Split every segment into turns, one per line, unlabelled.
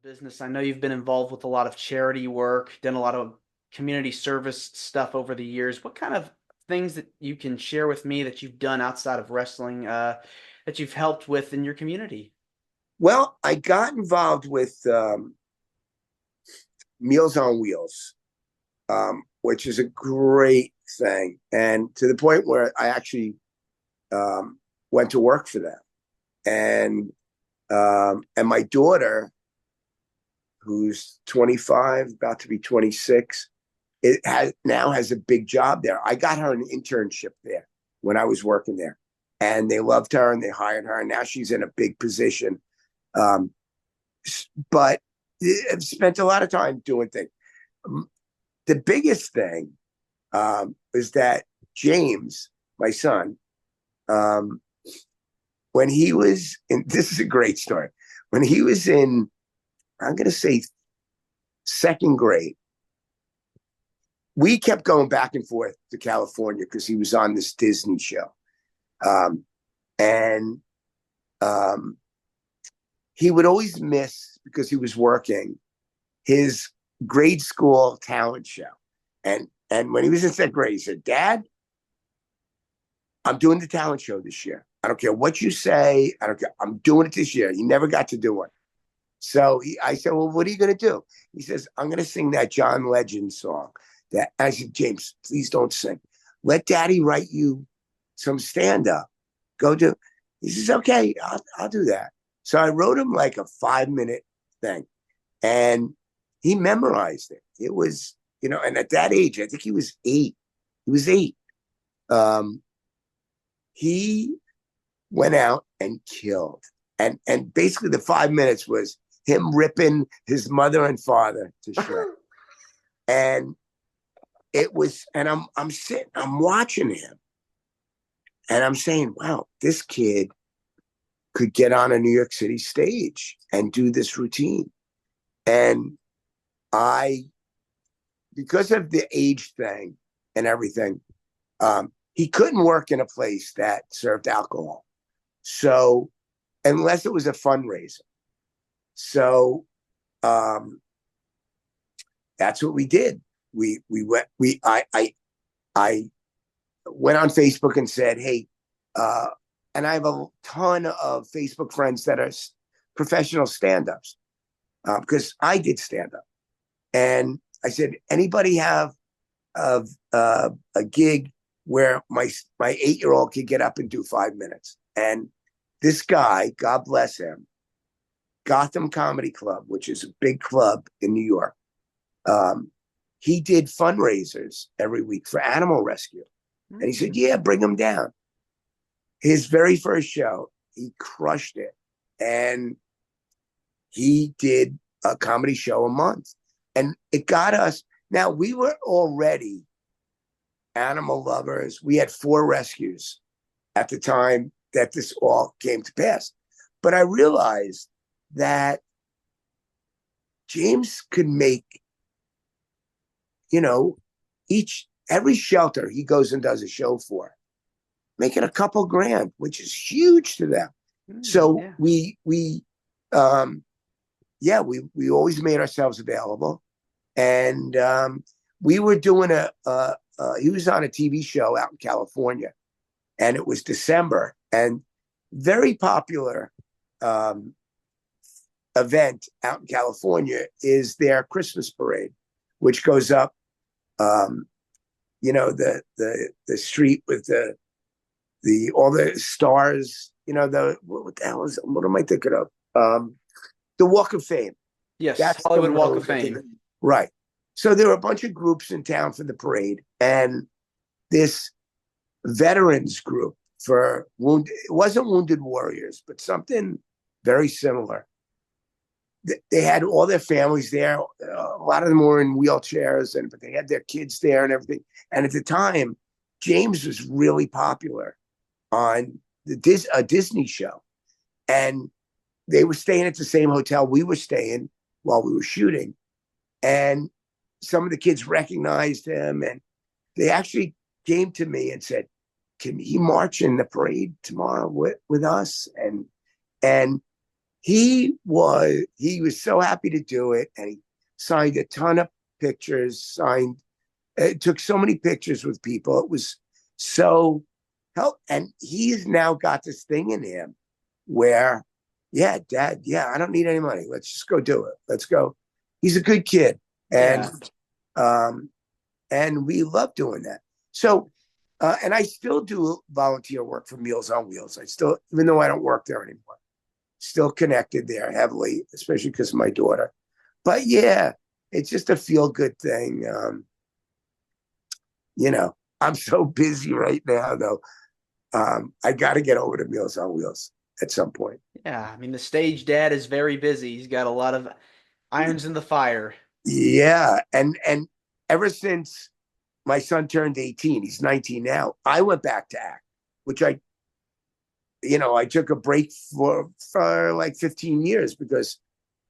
business. I know you've been involved with a lot of charity work, done a lot of community service stuff over the years. What kind of things that you can share with me that you've done outside of wrestling that you've helped with in your community?
Well, I got involved with Meals on Wheels, which is a great thing, and to the point where I actually went to work for them. And my daughter, who's 25, about to be 26, has a big job there. I got her an internship there when I was working there, and they loved her and they hired her, and now she's in a big position. Um, but I've spent a lot of time doing things. The biggest thing is that James, my son, um, when he was in, this is a great story. When he was in, I'm going to say second grade, we kept going back and forth to California because he was on this Disney show. And he would always miss, because he was working, his grade school talent show. And when he was in second grade, he said, "Dad, I'm doing the talent show this year. I don't care what you say. I don't care. I'm doing it this year." He never got to do it. So I said, "Well, what are you going to do?" He says, "I'm going to sing that John Legend song." I said, "James, please don't sing. Let Daddy write you some stand-up. Go do." He says, "Okay, I'll do that." So I wrote him like a 5-minute thing, and he memorized it. It was, and at that age, I think he was 8. He was 8. Um, he went out and killed. And basically the 5 minutes was him ripping his mother and father to shreds. And I'm sitting, I'm watching him, and I'm saying, wow, this kid could get on a New York City stage and do this routine. And because of the age thing and everything, he couldn't work in a place that served alcohol. So, unless it was a fundraiser. So, that's what we did. I went on Facebook and said, "Hey," and I have a ton of Facebook friends that are professional stand-ups, because I did stand-up. And I said, "Anybody have a gig where my 8-year-old could get up and do 5 minutes?" And this guy, God bless him, Gotham Comedy Club, which is a big club in New York, he did fundraisers every week for animal rescue. And he said, "Yeah, bring them down." His very first show, he crushed it. And he did a comedy show a month. And it got us. Now, we were already animal lovers. We had 4 rescues at the time that this all came to pass. But I realized that James could make, every shelter he goes and does a show for, making a couple grand, which is huge to them. So
Yeah.
we always made ourselves available. And we were doing he was on a TV show out in California, and it was December, and very popular event out in California is their Christmas parade, which goes up, the street with the all the stars, what the hell is, what am I thinking of? The Walk of Fame.
Yes,
That's the
Hollywood Walk of
road.
Fame.
Right. So there were a bunch of groups in town for the parade, and this veterans group for wounded, it wasn't Wounded Warriors, but something very similar. They had all their families there. A lot of them were in wheelchairs, but they had their kids there and everything. And at the time, James was really popular on a Disney show, and they were staying at the same hotel we were staying while we were shooting. And some of the kids recognized him, and they actually came to me and said, "Can he march in the parade tomorrow with us?" And he was so happy to do it, and he signed a ton of pictures, signed it took so many pictures with people. It was so help, and he's now got this thing in him where, yeah, Dad, yeah, I don't need any money. Let's just go do it. Let's go. He's a good kid, and
Yeah.
um, and we love doing that. So, and I still do volunteer work for Meals on Wheels. I still, even though I don't work there anymore, still connected there heavily, especially because of my daughter. But yeah, it's just a feel good thing. I'm so busy right now, though. I got to get over to Meals on Wheels at some point.
Yeah. I mean, the stage dad is very busy. He's got a lot of irons in the fire.
Yeah, and ever since my son turned 18, he's 19 now. I went back to act, which I took a break for like 15 years because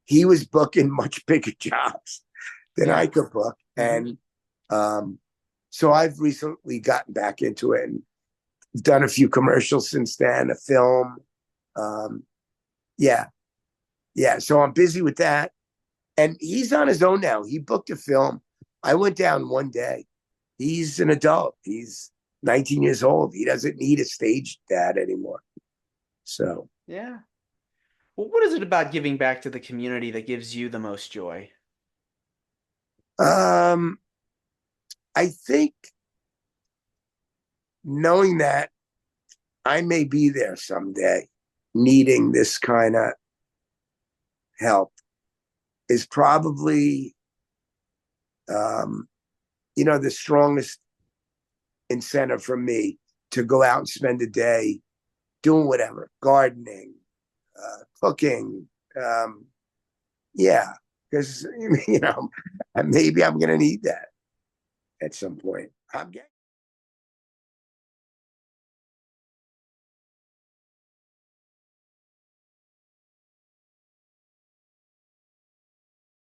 he was booking much bigger jobs than I
Yeah.
could book,
Hmm.
and um, so I've recently gotten back into it and done a few commercials since then, a film. Um, yeah, yeah. So I'm busy with that. And he's on his own now. He booked a film. I went down one day. He's an adult. He's 19 years old. He doesn't need a stage dad anymore. So
Yeah. Well, what is it about giving back to the community that gives you the most joy?
um, I think knowing that I may be there someday needing this kind of help is probably um, the strongest incentive for me to go out and spend a day doing whatever, gardening, cooking. Yeah, because maybe I'm going to need that at some point. I'm getting